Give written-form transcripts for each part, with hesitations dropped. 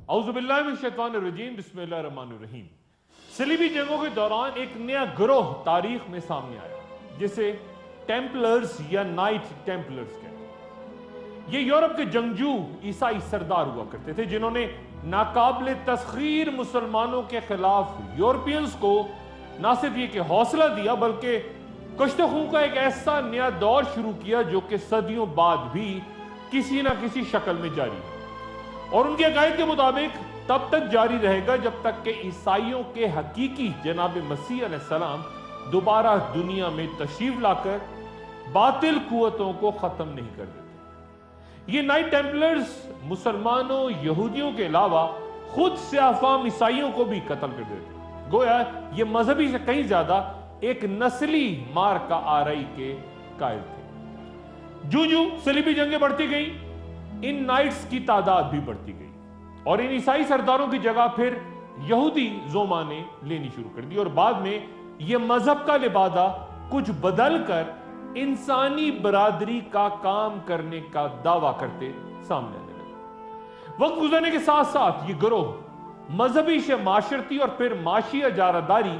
औज़ु बिल्लाहि मिनश शैतानिर रजीम, बिस्मिल्लाहिर रहमानिर रहीम। सलीबी जंगों के दौरान एक नया ग्रोह तारीख में सामने आया जिसे टेम्पलर्स या नाइट टेम्पलर्स कहते हैं। ये यूरोप के जंगजू ईसाई सरदार हुआ करते थे जिन्होंने नाकाबिले तस्खीर मुसलमानों के खिलाफ यूरोपियंस को न सिर्फ ये कि हौसला दिया बल्कि कश्ते खून का एक ऐसा नया दौर शुरू किया जो कि सदियों बाद भी किसी ना किसी शक्ल में जारी है और उनके अकायद के मुताबिक तब तक जारी रहेगा जब तक कि ईसाइयों के हकीकी जनाब मसीह अलैहिस्सलाम दोबारा दुनिया में तशरीफ लाकर बातिल कुव्वतों को खत्म नहीं कर देते। ये नाइट टेम्पलर्स मुसलमानों यहूदियों के अलावा खुद स्याफाम ईसाइयों को भी कत्ल कर देते। गोया ये मजहबी से कहीं ज्यादा एक नस्ली मार का आरई के कायल थे। जू जू सलीबी जंगें बढ़ती गई, इन नाइट्स की तादाद भी बढ़ती गई और इन ईसाई सरदारों की जगह फिर यहूदी जोमा ने लेनी शुरू कर दी और बाद में यह मजहब का लिबादा कुछ बदल कर इंसानी बरादरी का काम करने का दावा करते सामने आने लगे। वक्त गुजरने के साथ साथ ये गिरोह मजहबी से माशरती और फिर माशी इजारादारी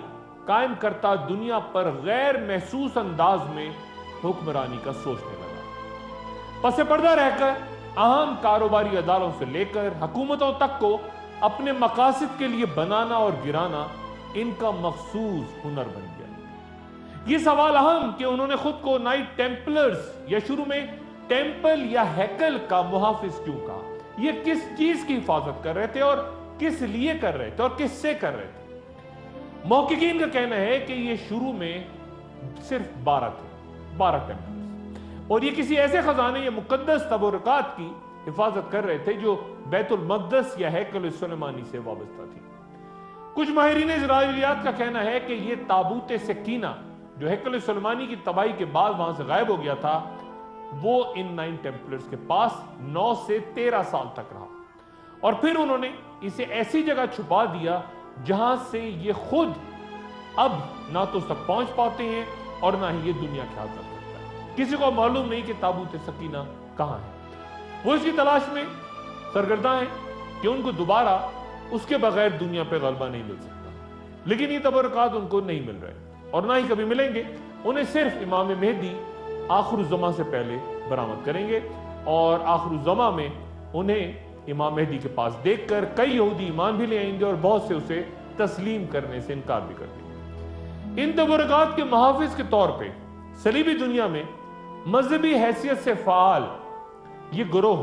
कायम करता दुनिया पर गैर महसूस अंदाज में हुक्मरानी का सोचने लगा। पसे पर्दा रहकर अहम कारोबारी अदालों से लेकर हुकूमतों तक को अपने मकासद के लिए बनाना और गिराना इनका मखसूस हुनर बन गया। ये सवाल अहम कि उन्होंने खुद को नाइट टेम्पलर्स या शुरू में टेम्पल या हैकल का मुहाफिज क्यों कहा, ये किस चीज की हिफाजत कर रहे थे और किस लिए कर रहे थे और किससे कर रहे थे। मुहक्किकीन का कहना है कि ये शुरू में सिर्फ 12 थे, 12 टेम्पल और ये किसी ऐसे खजाने या मुकद्दस तबरुकात की हिफाजत कर रहे थे जो बैतुल मक़दस या हैकल सुलेमानी से वाबस्ता थी। कुछ माहिरीन इज़राइलियात का कहना है कि ये ताबूत सकीना जो हैकल सुलेमानी की तबाही के बाद वहां से गायब हो गया था, वो इन 9 टेम्पलर्स के पास 9 से 13 साल तक रहा और फिर उन्होंने इसे ऐसी जगह छुपा दिया जहां से ये खुद अब ना तो उस तक पहुंच पाते हैं और ना ही ये दुनिया ख्याल कर सकता है। किसी को मालूम नहीं कि ताबूत सकीना कहां है। वो इसकी तलाश में सरगर्दा है कि उनको दोबारा उसके बगैर दुनिया पे गलबा नहीं मिल सकता, लेकिन ये तबरकात उनको नहीं मिल रहे और ना ही कभी मिलेंगे। उन्हें सिर्फ इमाम मेहदी आखिरुज़्ज़मा से पहले बरामद करेंगे और आखिरुज़्ज़मा में उन्हें इमाम मेहदी के पास देखकर कई यहूदी ईमान भी ले आएंगे और बहुत से उसे तस्लीम करने से इनकार भी कर देंगे। इन तबरकात के मुहाफिज के तौर पर सलीबी दुनिया में मजहबी हैसियत से फाल ये गिरोह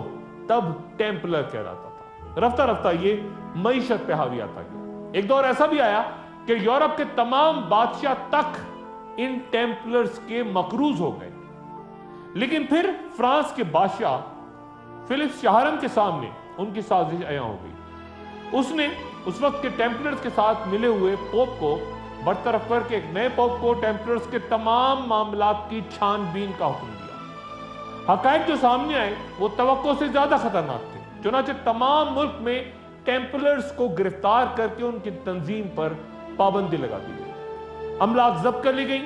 तब टेम्पलर कहलाता था। रफ्ता रफ्ता ये मईशत पे हावी आता गया। एक दौर ऐसा भी आया कि यूरोप के तमाम बादशाह तक इन टेम्पलर्स के मकरूज हो गए, लेकिन फिर फ्रांस के बादशाह फिलिप चहारम के सामने उनकी साजिश अया हो गई। उसने उस वक्त के टेम्पलर्स के साथ मिले हुए पोप को बरतरफ करके एक नए पोप को टेम्पलर्स के तमाम मामलात की छानबीन का हुक्म दिया। हकायक जो सामने आए वो तवक्को से ज्यादा खतरनाक थे। चुनांचे तमाम मुल्क में टेम्पलर्स को गिरफ्तार करके उनकी तंजीम पर पाबंदी लगा दी गई, अमलाक जब्त कर ली गई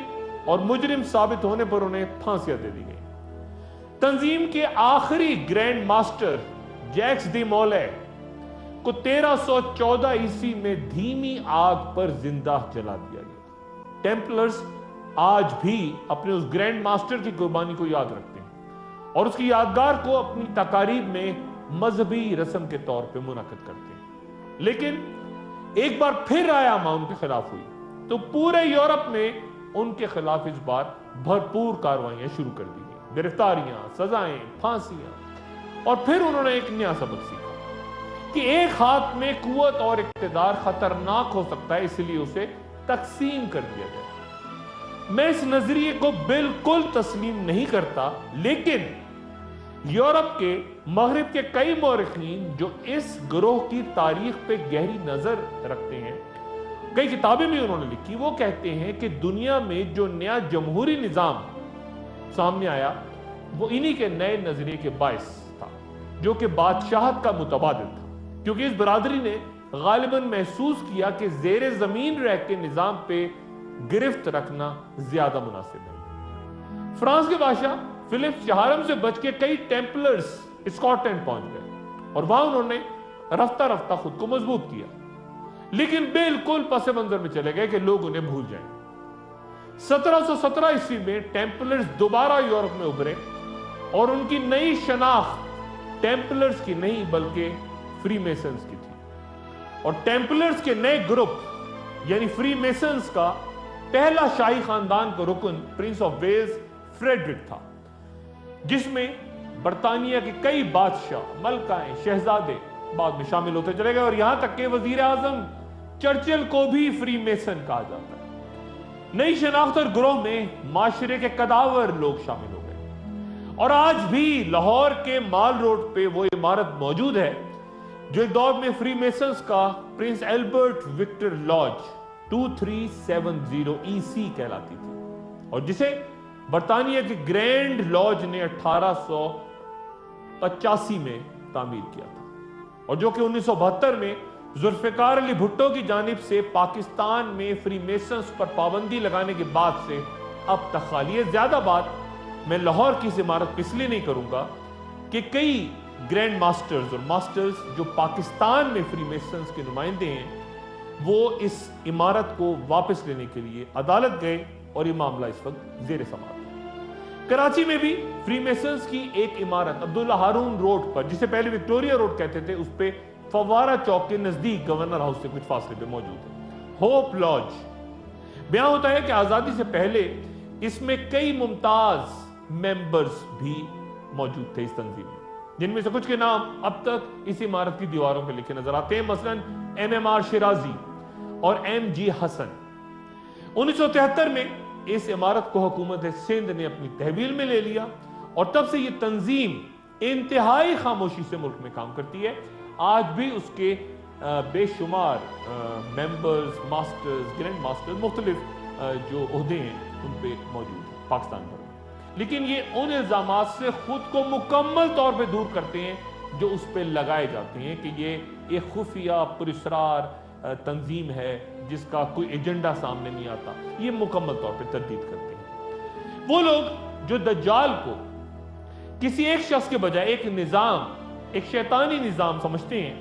और मुजरिम साबित होने पर उन्हें फांसियां दे दी गई। तंजीम के आखिरी ग्रैंड मास्टर जैक्स डी मोले को 1314 ईस्वी में धीमी आग पर जिंदा जला दिया गया। टेम्पलर्स आज भी अपने उस ग्रैंड मास्टर की कुर्बानी को याद रखते हैं और उसकी यादगार को अपनी तकारीब में मजहबी रस्म के तौर पे मुनक़िद करते हैं। लेकिन एक बार फिर आयामा उनके खिलाफ हुई तो पूरे यूरोप में उनके खिलाफ इस बार भरपूर कार्रवाइयां शुरू कर दी गई, गिरफ्तारियां, सजाएं, फांसियां। और फिर उन्होंने एक नया सबक सीखा कि एक हाथ में कुव्वत और इक़्तिदार खतरनाक हो सकता है, इसलिए उसे तकसीम कर दिया जाए। मैं इस नजरिए को बिल्कुल तस्लीम नहीं करता, लेकिन यूरोप के मगरिब के कई मौरखीन जो इस गिरोह की तारीख पे गहरी नजर रखते हैं, कई किताबें भी उन्होंने लिखी, वो कहते हैं कि दुनिया में जो नया जमहूरी निजाम सामने आया वो इन्हीं के नए नजरिए के बायस था, जो कि बादशाहत का मुतबादिल था, क्योंकि इस बरादरी ने गालिबन महसूस किया कि जेर जमीन रह के निजाम पे गिरफ्त रखना ज्यादा मुनासिब है। फ्रांस के बादशाह फिलिप चहारम से बच के कई टेम्पलर्स स्कॉटलैंड पहुंच गए और वहां उन्होंने رفتہ رفتہ خود کو مضبوط کیا، لیکن بالکل پس منظر میں چلے گئے کہ لوگ انہیں بھول جائیں۔ 1717 عیسوی میں ٹیمپلرز دوبارہ یورپ میں ابھرے اور ان کی نئی شناخت ٹیمپلرز کی نہیں بلکہ فری میسنز کی تھی، اور ٹیمپلرز کے نئے گروپ یعنی فری میسنز کا پہلا شاہی خاندان کا رکن پرنس آف ویلز فریڈرک تھا، جس میں برطانیہ کے کئی بادشاہ، ملکائیں، شہزادے بعد میں شامل ہوتے چلے گئے، اور یہاں تک کہ وزیر اعظم چرچل کو بھی فری میسن کہا جاتا ہے۔ نئی شناخت اور گروہ میں معاشرے کے قداور لوگ شامل ہو گئے، اور آج بھی لاہور کے مال روڈ پہ وہ عمارت موجود ہے جو ایک دور میں فری میسنز کا پرنس ایلبرٹ وکٹر لاج 2370 EC کہلاتی تھی، اور جسے برطانیہ کے گرینڈ لاج نے 1885 میں تعمیر کیا تھا، اور جو کہ 1972 میں ذوالفقار علی بھٹو کی جانب سے پاکستان میں فری میسنز پر پابندی لگانے کے بعد سے اب تک خالی ہے۔ زیادہ بات میں لاہور کی اس عمارت پہ اس لیے نہیں کروں گا کہ کئی گرینڈ ماسٹرز اور ماسٹرز جو پاکستان میں فری میسنز کے نمائندے ہیں وہ اس عمارت کو واپس لینے کے لیے عدالت گئے، اور یہ معاملہ اس وقت زیر سماعت ہے۔ کراچی میں بھی فری میسنز کی ایک عمارت عبداللہ ہارون روڈ پر، جسے پہلے وکٹوریا روڈ کہتے تھے، اس پہ فوارہ چوک کے نزدیک گورنر ہاؤس سے کچھ فاصلے پہ موجود ہے، ہوپ لاج۔ بیان ہوتا ہے کہ آزادی سے پہلے اس میں کئی ممتاز ممبرز بھی موجود تھے اس تنظیم میں، جن میں سے کچھ کے نام اب تک اس عمارت کی دیواروں پہ لکھے نظر آتے ہیں، مثلا MMR شیرازی اور MG حسن۔ 1973 میں اس عمارت کو حکومت سندھ نے اپنی تحویل میں لے لیا، اور تب سے یہ تنظیم انتہائی خاموشی سے ملک میں کام کرتی ہے۔ آج بھی اس کے بے شمار ممبرز، ماسٹرز، گرینڈ ماسٹرز، مختلف جو عہدے ہیں ان پہ موجود ہیں پاکستان بھر میں، لیکن یہ ان الزامات سے خود کو مکمل طور پہ دور کرتے ہیں جو اس پہ لگائے جاتے ہیں کہ یہ ایک خفیہ پراسرار تنظیم ہے جس کا کوئی ایجنڈا سامنے نہیں آتا۔ یہ مکمل طور پہ تردید کرتے ہیں۔ وہ لوگ جو دجال کو کسی ایک شخص کے بجائے ایک نظام، ایک شیطانی نظام سمجھتے ہیں،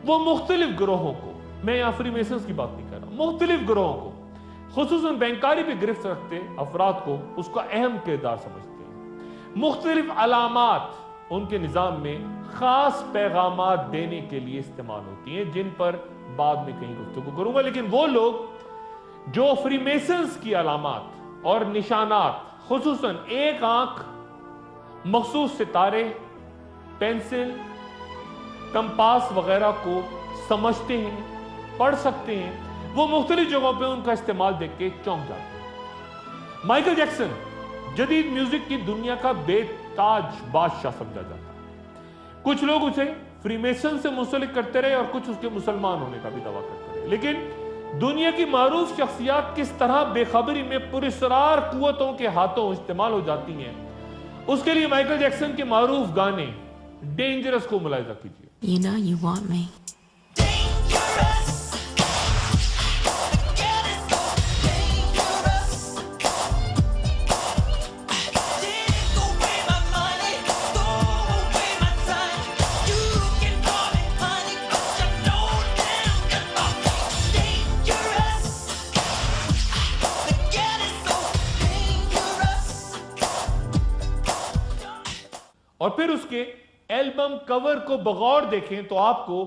وہ مختلف گروہوں کو، میں یہاں فری میسنز کی بات نہیں کر رہا، مختلف گروہوں کو، خصوصاً بینکاری پہ گرفت رکھتے افراد کو اس کا اہم کردار سمجھتے ہیں۔ مختلف علامات ان کے نظام میں خاص پیغامات دینے کے لیے استعمال ہوتی ہیں، جن پر بعد میں کہیں گفتگو کروں گا، لیکن وہ لوگ جو فری میسنز کی علامات اور نشانات، خصوصاً ایک آنکھ، مخصوص ستارے، پینسل، کمپاس وغیرہ کو سمجھتے ہیں، پڑھ سکتے ہیں، وہ مختلف جگہوں پہ ان کا استعمال دیکھ کے چونک جاتے ہیں۔ مائیکل جیکسن جدید میوزک کی دنیا کا بے تاج بادشاہ سمجھا جاتا ہے۔ کچھ لوگ اسے فری میسن سے منسلک کرتے رہے اور کچھ اس کے مسلمان ہونے کا بھی دعویٰ کرتے رہے، لیکن دنیا کی معروف شخصیات کس طرح بے خبری میں پراسرار قوتوں کے ہاتھوں استعمال ہو جاتی ہیں، اس کے لیے مائیکل جیکسن کے معروف گانے ڈینجرس کو ملاحظہ کیجیے۔ You know you want me. اور پھر اس کے ایلبم کور کو بغور دیکھیں تو آپ کو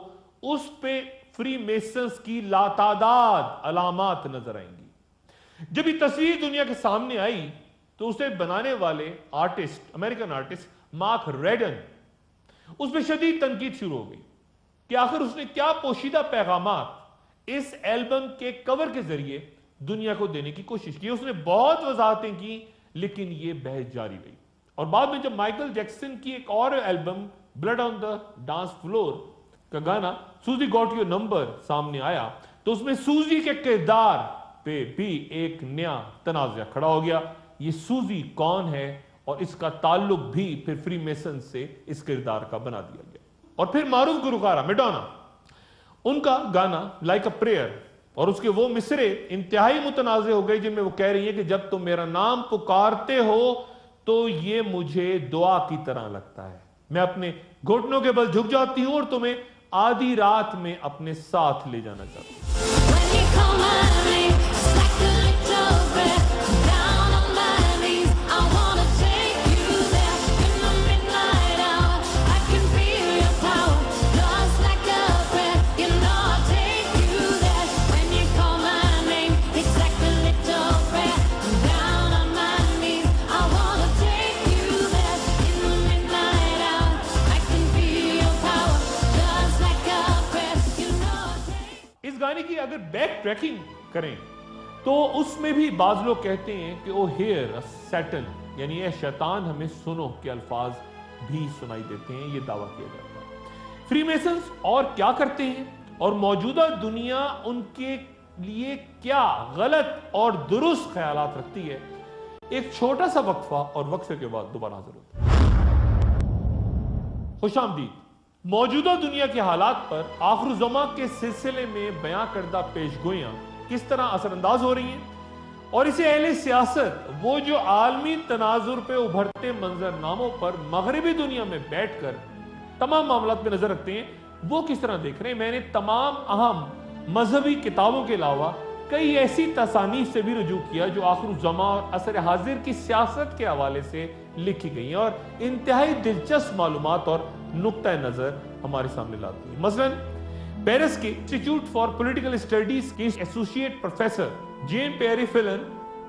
اس پہ فری میسنز کی لاتعداد علامات نظر آئیں گی۔ جب یہ تصویر دنیا کے سامنے آئی تو اسے بنانے والے artist, American artist Mark Ryden, اس پہ شدید تنقید شروع ہو گئی کہ آخر اس نے کیا پوشیدہ پیغامات اس ایلبم کے کور کے ذریعے دنیا کو دینے کی کوشش کی۔ اس نے بہت وضاحتیں کی، لیکن یہ بحث جاری رہی، اور بعد میں جب مائیکل جیکسن کی ایک اور album blood on the dance floor کا گانا سوزی گاٹ یور نمبر سامنے آیا تو اس میں سوزی کے کردار پہ بھی ایک نیا تنازع کھڑا ہو گیا۔ یہ سوزی کون ہے اور اس کا تعلق بھی پھر فری میسن سے اس کردار کا بنا دیا گیا۔ اور پھر معروف گلوکارہ میڈونا، ان کا گانا لائک اے پریئر اور اس کے وہ مصرے انتہائی متنازع ہو گئے جن میں وہ کہہ رہی ہیں کہ جب تم میرا نام پکارتے ہو تو یہ مجھے دعا کی طرح لگتا ہے، میں اپنے گھٹنوں کے بل جھک جاتی ہوں اور تمہیں आधी रात में अपने साथ ले जाना चाहता हूं। इस गाने की अगर बैक ट्रैकिंग करें तो उसमें भी बाज लोग कहते हैं कि ओ हियर सैटन, यानी ए शैतान हमें सुनो के अल्फाज भी सुनाई देते हैं, ये दावा किया जाता है। फ्रीमेसन्स और क्या करते हैं और मौजूदा दुनिया उनके लिए क्या गलत और दुरुस्त ख्यालात रखती है, एक छोटा सा वक्फा और वक्फे के बाद दोबारा हाजिर होते हैं। खुशामदीद। मौजूदा दुनिया के हालात पर आखिर-उज़्ज़मा के सिलसिले में बयां करदा पेशगोइयां किस तरह असरअंदाज हो रही हैं और इसे अहले सियासत वो जो आलमी तनाजुर पे उभरते मंजरनामों पर मगरबी दुनिया में बैठकर तमाम मामलात पे नजर रखते हैं, वो किस तरह देख रहे हैं। मैंने तमाम अहम मजहबी किताबों के अलावा कई ऐसी तसानीफ से भी रुजू किया जो आखिर-उज़्ज़मा और असर हाजिर की सियासत के हवाले से लिखी गई हैं और इंतहाई दिलचस्प मालूमात और नुक्ता नजर हमारे सामने लाती है। मसलन पेरिस के इंस्टीट्यूट फॉर पॉलिटिकल स्टडीज के associate professor Jean Pierre Filiu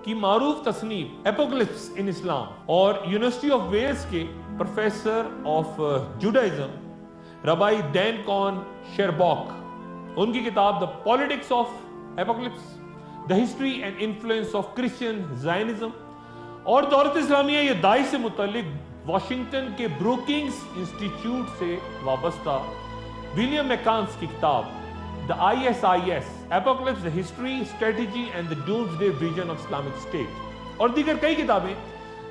की मारूफ तसनीफ एपोकलिप्स इन इस्लाम और यूनिवर्सिटी ऑफ वेल्स के professor of Judaism rabbi Dan Cohn Sherbok, उनकी किताब the politics of apocalypse, the history and influence of Christian Zionism और दौलत इस्लामिया ये दाई से मुतल्लिक वाशिंगटन के ब्रूकिंग्स इंस्टीट्यूट से वाबस्ता विलियम मैकान्स की किताब the ISIS apocalypse, the history, strategy and the doomsday vision of Islamic state और दीगर कई किताबें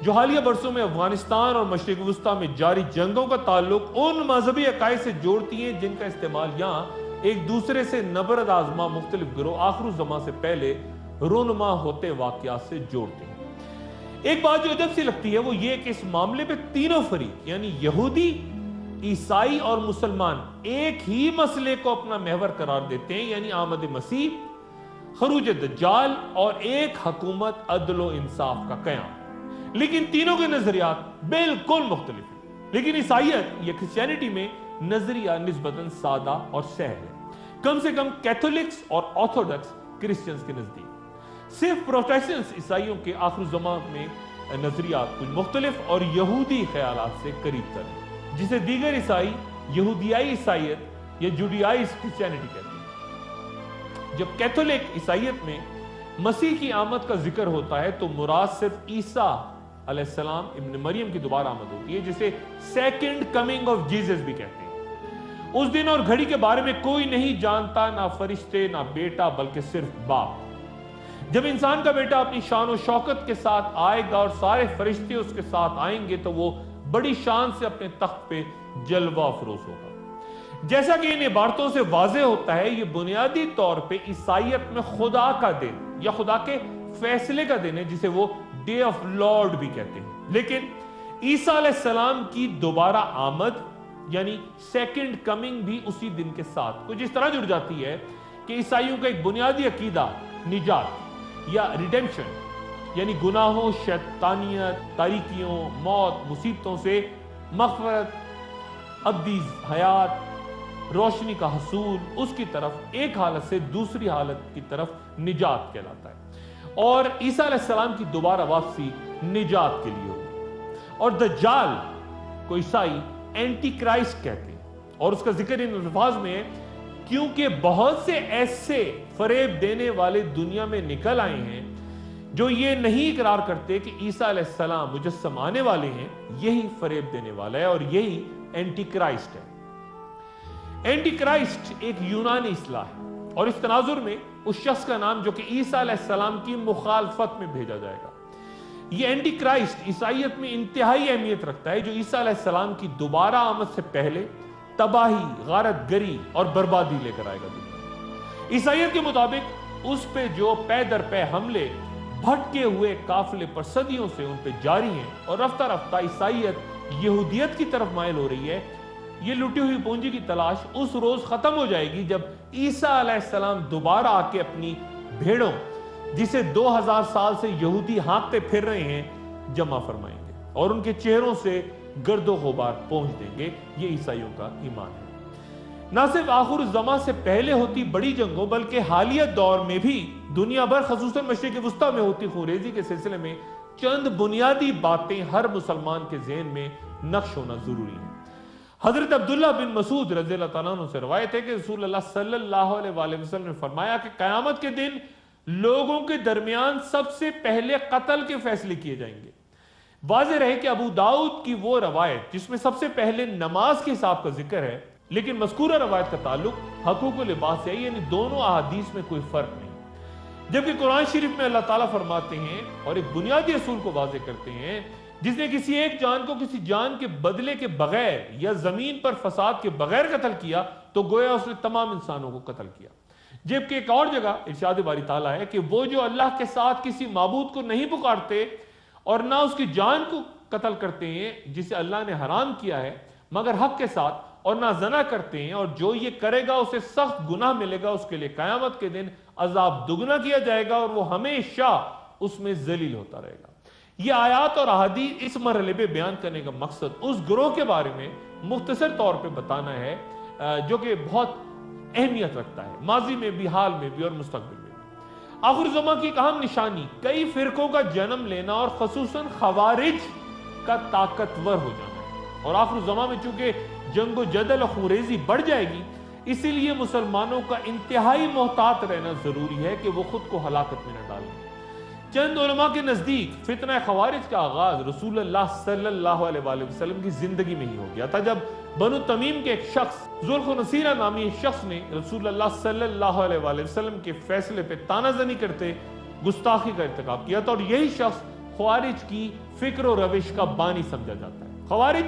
जो हालिया बरसों में अफगानिस्तान और मशरिक वुस्ता में जारी जंगों का ताल्लुक उन मजहबी अकायद से जोड़ती हैं जिनका इस्तेमाल यहाँ एक दूसरे से नबरद आजमा मुख्तलिफ गिरोह आखिर-उज़्ज़मा से पहले रोनुमा होते वाक़यात से जोड़ते हैं। एक बात जो अजब सी लगती है वो ये कि इस मामले पे तीनों फरीक यानी यहूदी, ईसाई और मुसलमान एक ही मसले को अपना महवर करार देते हैं, यानी आमद मसीह, खरूज दज्जाल और एक हुकूमत अदल व इंसाफ का क़याम। लेकिन तीनों के नजरियात बिल्कुल मुख्तलिफ हैं। लेकिन ईसाईयत या क्रिश्चियनिटी में नजरिया निस्बतन सादा और सहल है, कम से कम कैथोलिक्स और ऑर्थोडॉक्स क्रिश्चियंस के नजदीक। सिर्फ प्रोटेस्टेंट्स ईसाइयों के आखिर-उज़्ज़मा में नजरियात कुछ मुख्तलिफ और यहूदी ख्यालात से करीब तर है, जिसे दीगर ईसाई यहूदियाई ईसाइयत या जुडियाई क्रिश्चियनिटी कहते हैं। जब कैथोलिक ईसाइयत में मसीह की आमद का जिक्र होता है तो मुराद सिर्फ ईसा अलैहिस्सलाम इब्न मरियम की दोबारा आमद होती है, जिसे सेकंड कमिंग ऑफ जीसस भी कहते हैं। उस दिन और घड़ी के बारे में कोई नहीं जानता, ना फरिश्ते ना बेटा, बल्कि सिर्फ बाप। जब इंसान का बेटा अपनी शान और शौकत के साथ आएगा और सारे फरिश्ते उसके साथ आएंगे तो वो बड़ी शान से अपने तख्त पे जलवा अफरोज होगा। जैसा कि इन इबारतों से वाज़ेह होता है, ये बुनियादी तौर पे ईसाइयत में खुदा का दिन या खुदा के फैसले का दिन है, जिसे वो डे ऑफ लॉर्ड भी कहते हैं। लेकिन ईसा अलैहिस्सलाम की दोबारा आमद यानी सेकंड कमिंग भी उसी दिन के साथ कुछ इस तरह जुड़ जाती है कि ईसाइयों का एक बुनियादी अकीदा निजात या रिडेम्पशन यानी गुनाहों, शैतानियत, तारीकियों, मौत, मुसीबतों से मग़फ़िरत, अब्दी हयात, रोशनी का हसूल, उसकी तरफ एक हालत से दूसरी हालत की तरफ निजात कहलाता है। और ईसा अलैहिस्सलाम की दोबारा वापसी निजात के लिए होगी। और दज्जाल को ईसाई एंटी क्राइस्ट कहते हैं और उसका जिक्र इन अल्फाज में है क्योंकि बहुत से ऐसे फरेब देने वाले दुनिया में निकल आए हैं जो ये नहीं इकरार करते कि ईसा अलैहिस्सलाम मुजस्सम आने वाले हैं, यही फरेब देने वाला है और यही एंटी क्राइस्ट है। एंटी क्राइस्ट एक यूनानी इस्लाह है और इस तनाजुर में उस शख्स का नाम जो कि ईसा अलैहिस्सलाम की मुखालफत में भेजा जाएगा। ये एंटी क्राइस्ट ईसाइयत में इंतहाई अहमियत रखता है, जो ईसा अलैहिस्सलाम की दोबारा आमद से पहले तबाही, गारत गरी और बर्बादी लेकर आएगा दुनिया। ईसाइयत के मुताबिक उस पे जो पै दर पै हमले भटके हुए काफिले पर सदियों से उन पे जारी हैं और रफ्ता रफ्ता ईसाइयत यहूदियत की तरफ माइल हो रही है, یہ لٹی ہوئی پونجی کی تلاش اس روز ختم ہو جائے گی جب عیسیٰ علیہ السلام دوبارہ آ کے اپنی بھیڑوں جسے 2000 سال سے یہودی ہانکتے پھر رہے ہیں جمع فرمائیں گے اور ان کے چہروں سے گرد و غبار پہنچ دیں گے۔ یہ عیسائیوں کا ایمان ہے۔ نہ صرف آخر الزماں سے پہلے ہوتی بڑی جنگوں بلکہ حالیہ دور میں بھی دنیا بھر خصوصاً مشرق وسطیٰ میں ہوتی خونریزی کے سلسلے میں چند بنیادی باتیں ہر مسلمان کے ذہن میں نقش ہونا ضروری ہے۔ حضرت عبداللہ بن مسعود رضی اللہ تعالیٰ عنہ سے روایت ہے کہ رسول اللہ صلی اللہ علیہ وآلہ وسلم نے فرمایا کہ قیامت کے دن لوگوں کے درمیان سب سے پہلے قتل کے فیصلے کیے جائیں گے۔ واضح رہے کہ ابو داؤد کی وہ روایت جس میں سب سے پہلے نماز کے حساب کا ذکر ہے، لیکن مذکورہ روایت کا تعلق حقوق و لباس سے ہے، یعنی دونوں احادیث میں کوئی فرق نہیں۔ جبکہ قرآن شریف میں اللہ تعالیٰ فرماتے ہیں اور ایک بنیادی اصول کو واضح کرتے ہیں، جس نے کسی ایک جان کو کسی جان کے بدلے کے بغیر یا زمین پر فساد کے بغیر قتل کیا تو گویا اس نے تمام انسانوں کو قتل کیا۔ جبکہ ایک اور جگہ ارشاد باری تعالیٰ ہے کہ وہ جو اللہ کے ساتھ کسی معبود کو نہیں پکارتے اور نہ اس کی جان کو قتل کرتے ہیں جسے اللہ نے حرام کیا ہے مگر حق کے ساتھ، اور نہ زنا کرتے ہیں، اور جو یہ کرے گا اسے سخت گناہ ملے گا، اس کے لیے قیامت کے دن عذاب دگنا کیا جائے گا اور وہ ہمیشہ اس میں ذلیل ہوتا رہے گا۔ یہ آیات اور احادیث اس مرحلے پہ بیان کرنے کا مقصد اس گروہ کے بارے میں مختصر طور پہ بتانا ہے جو کہ بہت اہمیت رکھتا ہے، ماضی میں بھی، حال میں بھی اور مستقبل میں بھی۔ آخر زمان کی ایک اہم نشانی کئی فرقوں کا جنم لینا اور خصوصاً خوارج کا طاقتور ہو جانا ہے، اور آخر زمان میں چونکہ جنگ و جدل و خونریزی بڑھ جائے گی، اسی لیے مسلمانوں کا انتہائی محتاط رہنا ضروری ہے کہ وہ خود کو ہلاکت میں نہ ڈالیں۔ چند علماء کے نزدیک فتنہ خوارج کا آغاز رسول اللہ صلی اللہ علیہ وآلہ وسلم کی زندگی میں ہی ہو گیا تھا، جب بنو تمیم کے ایک شخص ذوالخنسیرہ نامی شخص نے رسول اللہ صلی اللہ علیہ وآلہ وسلم کے فیصلے پہ تانہ زنی کرتے گستاخی کا ارتکاب کیا تھا، اور یہی شخص خوارج کی فکر و روش کا بانی سمجھا جاتا ہے۔ خوارج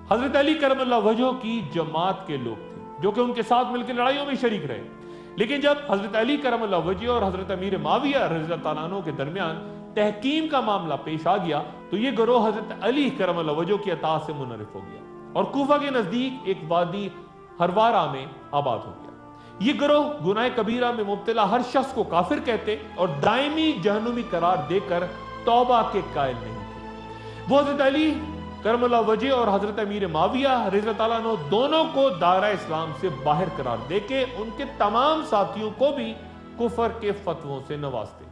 حضرت علی کرم اللہ وجہہ کی جماعت کے لوگ تھے جو کہ ان کے ساتھ مل کے لڑائیوں میں شریک رہے، لیکن جب حضرت علی کرم اللہ وجہہ اور حضرت امیر معاویہ رضی اللہ تعالیٰ عنہ کے درمیان تحکیم کا معاملہ پیش آ گیا تو یہ گروہ حضرت علی کرم اللہ وجہہ کی اطاعت سے منحرف ہو گیا اور کوفہ کے نزدیک ایک وادی ہروارہ میں آباد ہو گیا۔ یہ گروہ گناہ کبیرہ میں مبتلا ہر شخص کو کافر کہتے اور دائمی جہنمی قرار دے کر توبہ کے قائل نہیں تھے۔ وہ حضرت علی کرم اللہ وجہ اور حضرت امیر معاویہ رضی اللہ تعالیٰ عنہ دونوں کو دائرہ اسلام سے باہر قرار دے کے ان کے تمام ساتھیوں کو بھی کفر کے فتووں سے نوازتے۔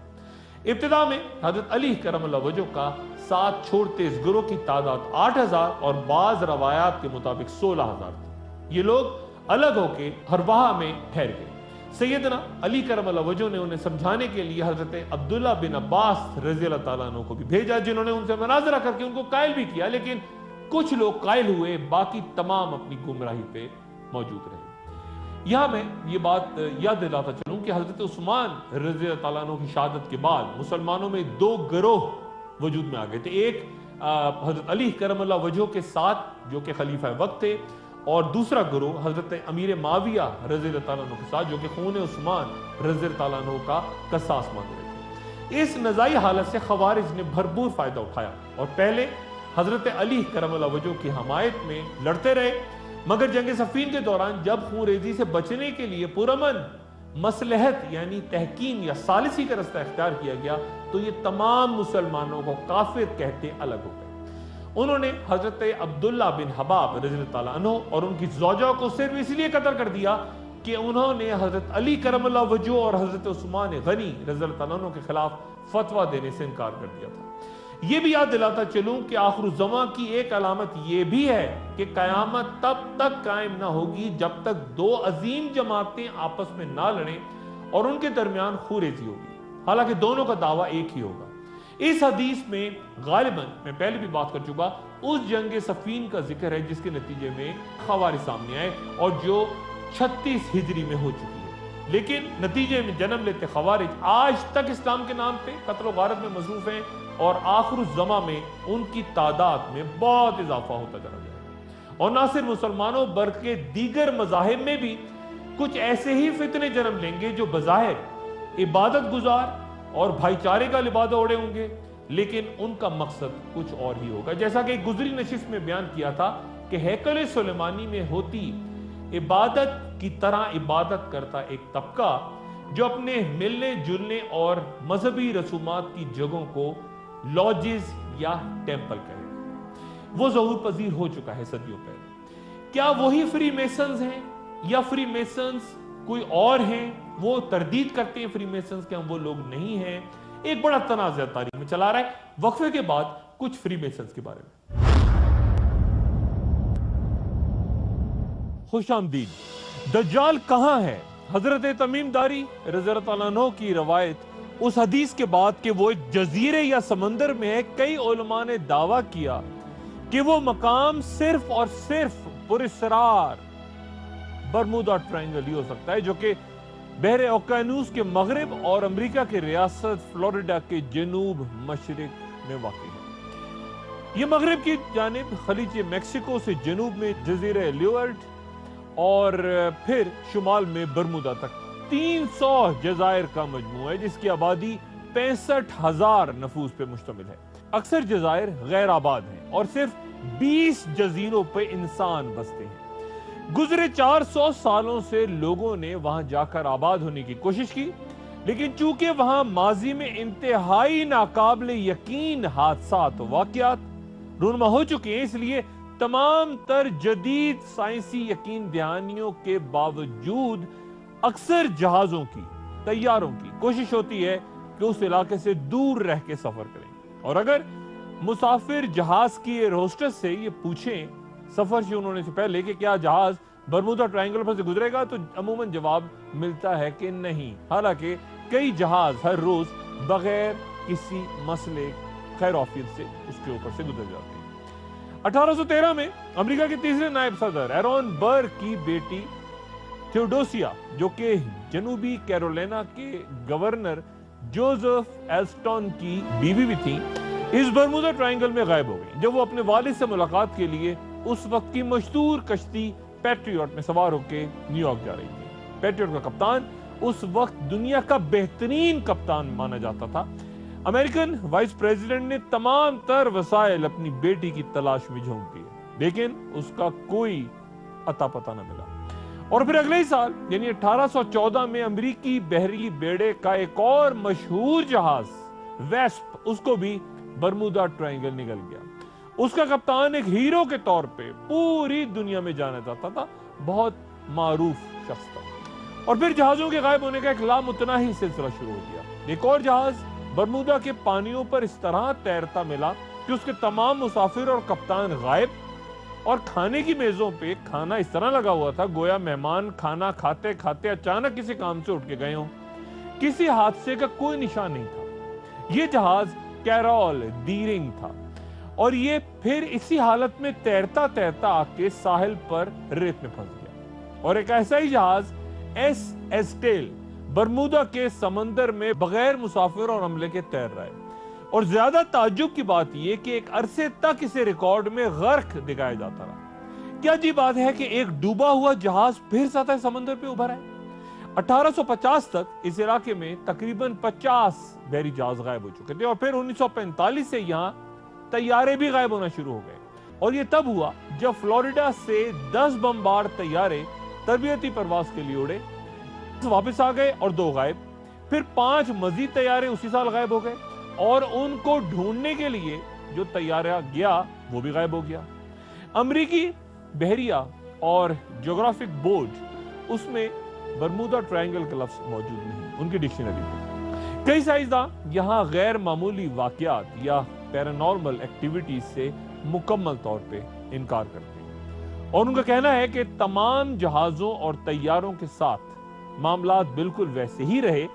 ابتدا میں حضرت علی کرم اللہ وجہ کا ساتھ چھوڑتے اس گروہ کی تعداد 8000 اور بعض روایات کے مطابق 16000 تھی۔ یہ لوگ الگ ہو کے ہرواہ میں ٹھہر گئے۔ سیدنا علی کرم اللہ وجہ نے انہیں سمجھانے کے لیے حضرت عبداللہ بن عباس رضی اللہ تعالیٰ عنہ کو بھی بھیجا، جنہوں نے ان سے مناظرہ کر کے ان کو قائل بھی کیا، لیکن کچھ لوگ قائل ہوئے، باقی تمام اپنی گمراہی پہ موجود رہے۔ یہاں میں یہ بات یاد دلاتا چلوں کہ حضرت عثمان رضی اللہ تعالیٰ عنہ کی شہادت کے بعد مسلمانوں میں 2 گروہ وجود میں آ گئے تھے۔ ایک حضرت علی کرم اللہ وجہ کے ساتھ جو کہ خلیفہ وقت تھے، اور دوسرا گروہ حضرت امیر معاویہ رضی اللہ تعالیٰ عنہ کے ساتھ جو کہ خون عثمان رضی اللہ تعالیٰ عنہ کا قصاص مانگ رہے تھے۔ اس نزاعی حالت سے خوارج نے بھرپور فائدہ اٹھایا اور پہلے حضرت علی کرم اللہ وجہ کی حمایت میں لڑتے رہے، مگر جنگ صفین کے دوران جب خونریزی سے بچنے کے لیے پرامن مصلحت یعنی تحکیم یا ثالثی کا رستہ اختیار کیا گیا تو یہ تمام مسلمانوں کو کافر کہتے الگ ہو گئے۔ انہوں نے حضرت عبداللہ بن حباب رضی اللہ تعالیٰ عنہ اور ان کی زوجہ کو صرف اس لیے قتل کر دیا کہ انہوں نے حضرت علی کرم اللہ وجہ اور حضرت عثمان غنی رضی اللہ تعالیٰ عنہ کے خلاف فتویٰ دینے سے انکار کر دیا تھا۔ یہ بھی یاد دلاتا چلوں کہ آخر الزمان کی ایک علامت یہ بھی ہے کہ قیامت تب تک قائم نہ ہوگی جب تک 2 عظیم جماعتیں آپس میں نہ لڑیں اور ان کے درمیان خونریزی ہوگی، حالانکہ دونوں کا دعویٰ ایک ہی ہوگا۔ اس حدیث میں غالباً میں پہلے بھی بات کر چکا اس جنگ صفین کا ذکر ہے جس کے نتیجے میں خوارج سامنے آئے اور جو 36 ہجری میں ہو چکی ہے، لیکن نتیجے میں جنم لیتے خوارج آج تک اسلام کے نام پہ قتل و غارت میں مصروف ہیں اور آخر الزمان میں ان کی تعداد میں بہت اضافہ ہوتا چلا جائے گا۔ اور نہ صرف مسلمانوں بلکہ دیگر مذاہب میں بھی کچھ ایسے ہی فتنے جنم لیں گے جو بظاہر عبادت گزار اور بھائی چارے کا لبادہ اوڑے ہوں گے، لیکن ان کا مقصد کچھ اور ہی ہوگا۔ جیسا کہ ایک گزری نشست میں بیان کیا تھا کہ हैकल सुलेमानी में होती इबादत की तरह इबादत करता एक तबका जो अपने मिलने जुलने और मजहबी रसूमात की जगहों को लॉजेस या टेम्पल कहे, वो ज़हूर पजीर हो चुका है सदियों पहले। क्या वही फ्री मेसन्स हैं या फ्री मेसन्स कोई और हैं? वो तरदीद करते हैं फ्री मेसन्स के हम वो लोग नहीं हैं। एक बड़ा तनाज़ा तारीख में चला रहा है। वक्फे के बाद कुछ फ्री मेसन्स के बारे में। खुशामदीद। दज्जाल कहां है? हजरत तमीम दारी रज़ियल्लाहु अन्हु की रवायत उस हदीस के बाद कि वो एक जजीरे या समंदर में है, कई उलमा ने दावा किया कि वो मकाम सिर्फ और सिर्फ पुरस्रार बरमूदा ट्रायंगल ही हो सकता है, जो कि बहरे ओकेनूस के मगरिब और अमेरिका के रियासत फ्लोरिडा के जनूब मशरिक में वाक़ है। ये मगरिब की जानिब खलीज मैक्सिको से जनूब में जजीरे ल्यूअर्ट और फिर शुमाल में बरमूदा तक 300 जजायर का मजमू है, जिसकी आबादी 65,000 नफूस पे मुश्तमिल है। अक्सर जजायर गैर आबाद हैं और सिर्फ 20 जजीरों पे इंसान बसते हैं। गुजरे 400 सालों से लोगों ने वहां जाकर आबाद होने की कोशिश की, लेकिन चूंकि वहां माजी में इंतहाई नाकाबिले यकीन हादसात वाकयात रूनमा हो चुके हैं, इसलिए तमाम तर जदीद साइंसी यकीन दहानियों के बावजूद अक्सर जहाजों की, तैयारों की कोशिश होती है कि उस इलाके से दूर रह के सफर करें। और अगर मुसाफिर जहाज की एयर होस्टेस से ये पूछें सफर शुरू होने से पहले कि क्या जहाज बरमूदा ट्रायंगल पर से गुजरेगा, तो अमूमन जवाब मिलता है कि नहीं। हालांकि कई जहाज हर रोज बगैर किसी मसले खैर ऑफिस से उसके ऊपर से गुजर जाते हैं। 1813 में अमेरिका के तीसरे नायब सदर एरोन बर्ग की बेटी थियोडोसिया, जो कि जनूबी कैरोलिना के गवर्नर जोसेफ एल्स्टन की बीवी भी थी, इस बरमूदा ट्रायंगल में गायब हो गई जब वो अपने वालिद से मुलाकात के लिए उस वक्त की मशहूर कश्ती पैट्रियट में सवार होकर न्यूयॉर्क जा रही थी। पैट्रियट का कप्तान उस वक्त दुनिया का बेहतरीन कप्तान माना जाता था। अमेरिकन वाइस प्रेसिडेंट ने तमाम तर वसाइल अपनी बेटी की तलाश में झोंक दिए, लेकिन उसका कोई अता पता न मिला। और फिर अगले ही साल यानी 1814 में अमेरिकी बहरी बेड़े का एक और मशहूर जहाज वेस्प, उसको भी बरमूदा ट्रायंगल निकल गया। उसका कप्तान एक हीरो के तौर पे पूरी दुनिया में जाना जाता था, बहुत मारूफ शख्स था। और फिर जहाजों के गायब होने का एक लामुतनाही सिलसिला शुरू हो गया। एक और जहाज बरमूदा के पानियों पर इस तरह तैरता मिला कि उसके तमाम मुसाफिर और कप्तान गायब, और खाने की मेजों पे खाना इस तरह लगा हुआ था गोया मेहमान खाना खाते खाते अचानक किसी काम से उठ के गए हों। किसी हादसे का कोई निशान नहीं था। यह जहाज कैरोल डीरिंग था और ये फिर इसी हालत में तैरता तैरता आके साहिल पर रेत में फंस गया। और एक ऐसा ही जहाज एस एस्टेल बरमूदा के समंदर में बगैर मुसाफिर और अमले के तैर रहा है। और ज्यादा ताज्जुब की बात यह कि एक अरसे तक इसे रिकॉर्ड में गर्क दिखाया जाता रहा। क्या जी बात है कि एक डूबा हुआ जहाज फिर सतह समंदर पे उभरा है। 1850 तक इस इलाके में तकरीबन 50 बहरी जहाज गायब हो चुके थे और फिर 1945 से यहाँ तैयारे भी गायब होना शुरू हो गए। और ये तब हुआ जब फ्लोरिडा से 10 बमबार तैयारे तरबियती परवाज के लिए उड़े, वापस आ गए और 2 गायब। फिर 5 मजीद तैयारे उसी साल गायब हो गए और उनको ढूंढने के लिए जो तैयारा गया वो भी गायब हो गया। अमेरिकी बहरिया और ज्योग्राफिक बोर्ड उसमें बरमूदा ट्रायंगल का लफ्ज मौजूद नहीं उनकी डिक्शनरी में। कई साइंसदान यहाँ गैर मामूली वाकयात या पैरानॉर्मल एक्टिविटीज से मुकम्मल तौर पे इनकार करते हैं और उनका कहना है कि तमाम जहाजों और तैयारों के साथ मामलात बिल्कुल वैसे ही रहे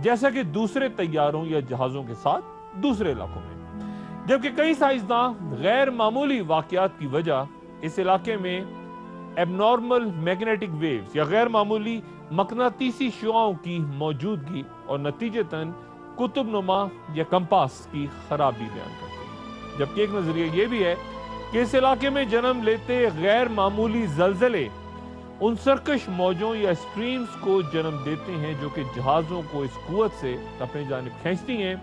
जैसा कि दूसरे तैयारों या जहाजों के साथ दूसरे इलाकों में। जबकि कई साइंसदान गैर मामूली वाकयात की वजह इस इलाके में एबनॉर्मल मैग्नेटिक वेव्स या गैर मामूली मकनातीसी शुआओं की मौजूदगी और नतीजतन कुतुबनुमा या कंपास की खराबी बयान करते हैं। जबकि एक नजरिया यह भी है कि इस इलाके में जन्म लेते गैर मामूली जलजले उन सरकश मौजों या स्ट्रीम्स को जन्म देते हैं जो कि जहाजों को इस कुव्वत से अपनी जानिब खींचती हैं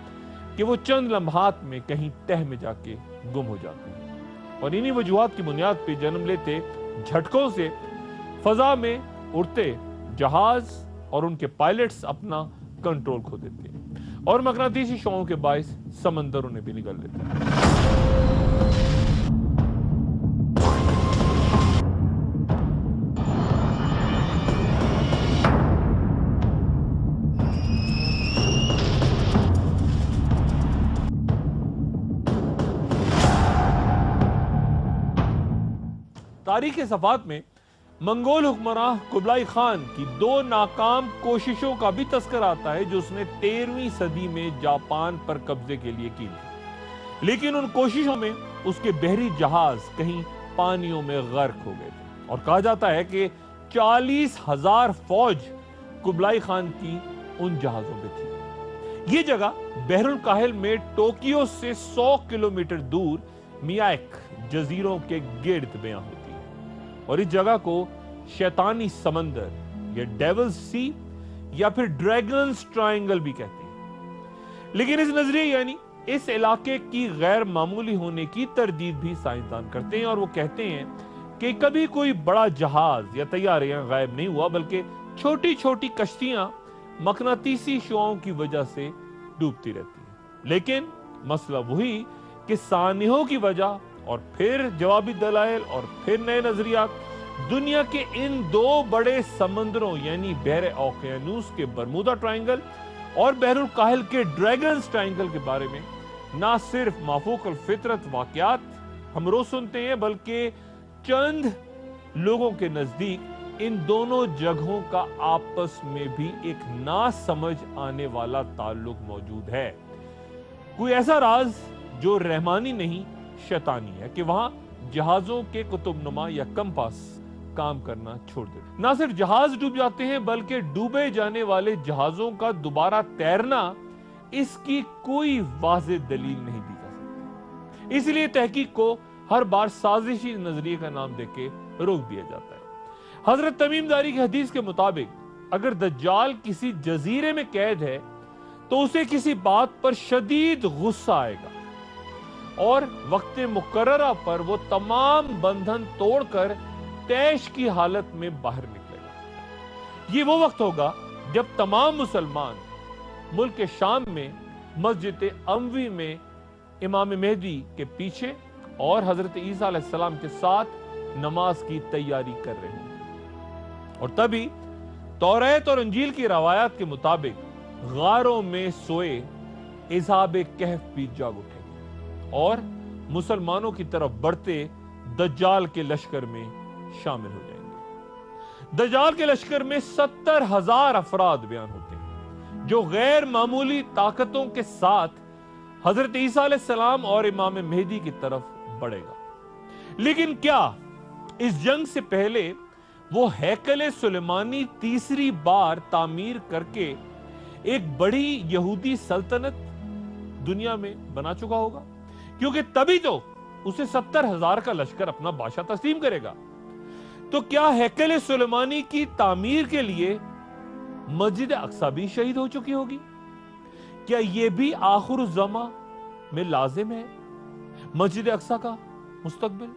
कि वो चंद लम्हात में कहीं तह में जाके गुम हो जाते हैं। और इन्हीं वजूहात की बुनियाद पे जन्म लेते झटकों से फजा में उड़ते जहाज और उनके पायलट्स अपना कंट्रोल खो देते हैं और मकनातीसी शौओं के बायस समंदरों में भी निकल लेते हैं। तारीख सफात में मंगोल हुक्मरान कुबलाई खान की 2 नाकाम कोशिशों का भी तस्करा आता है जो उसने 13वीं सदी में जापान पर कब्जे के लिए की थी, लेकिन उन कोशिशों में उसके बहरी जहाज कहीं पानियों में गर्क हो गए थे और कहा जाता है कि 40,000 फौज कुबलाई खान की उन जहाजों में थी। ये जगह बहरुल काहिल में टोक्यो से 100 किलोमीटर दूर मियाक जजीरों के गिर्द बयां होती है और इस जगह को शैतानी समंदर या डेविल्स सी या फिर ड्रैगन्स ट्रायंगल भी कहते हैं। लेकिन इस नजरिए यानी इस इलाके की गैर मामूली होने की तरदीद भी साइंसदान करते हैं और वो कहते हैं कि कभी कोई बड़ा जहाज या तैयारे गायब नहीं हुआ, बल्कि छोटी छोटी कश्तियां मकनातीसी शुआओं की वजह से डूबती रहती हैं। लेकिन मसला वही कि सानिहों की वजह और फिर जवाबी दलाइल और फिर नए नजरियात दुनिया के इन 2 बड़े समंदरों यानी बहरे ओकियानूस के बरमूदा ट्रायंगल और बहरुल काहिल के ड्रैगन्स ट्रायंगल के बारे में ना सिर्फ माफूक अल फितरत वाकयात हम रोज सुनते हैं, बल्कि चंद लोगों के नजदीक इन दोनों जगहों का आपस में भी एक ना समझ आने वाला ताल्लुक मौजूद है। कोई ऐसा राज जो रहमानी नहीं शैतानी है कि वहां जहाजों के कुतुबनुमा या कंपास काम करना छोड़ देते। ना सिर्फ जहाज डूब जाते हैं बल्कि डूबे जाने वाले जहाजों का दोबारा तैरना इसकी कोई वाज़ेह दलील नहीं दी जा सकती। इसलिए तहकीक को हर बार साजिशी नजरिए का नाम देके रोक दिया जाता है। हजरत तमीमदारी की हदीस के मुताबिक अगर दज्जाल किसी जजीरे में कैद है तो उसे किसी बात पर शदीद गुस्सा आएगा और वक्त मुकर्ररा पर वो तमाम बंधन तोड़कर तैश की हालत में बाहर निकलेगा। ये वो वक्त होगा जब तमाम मुसलमान मुल्क के शाम में मस्जिद अमवी में इमाम मेहदी के पीछे और हजरत ईसा अलैहिस्सलाम के साथ नमाज की तैयारी कर रहे हैं और तभी तौरात और इंजील की रवायत के मुताबिक गारों में सोए इज़हाब कहफ भी जाग उठेंगे और मुसलमानों की तरफ बढ़ते दज्जाल के लश्कर में शामिल हो जाएंगे। दज्जाल के लश्कर में 70,000 अफराद बयान होते हैं जो गैर मामूली ताकतों के साथ हजरत ईसा अलैहिस्सलाम और इमाम मेहदी की तरफ बढ़ेगा। लेकिन क्या इस जंग से पहले वो हैकल सुलेमानी तीसरी बार तामीर करके एक बड़ी यहूदी सल्तनत दुनिया में बना चुका होगा? क्योंकि तभी तो उसे 70,000 का लश्कर अपना बादशाह तस्लीम करेगा। तो क्या हैकल सुलेमानी की तामीर के लिए मस्जिद अक्सा भी शहीद हो चुकी होगी? क्या यह भी आखिर ज़मा में लाजिम है मस्जिद अक्सा का मुस्तकबिल?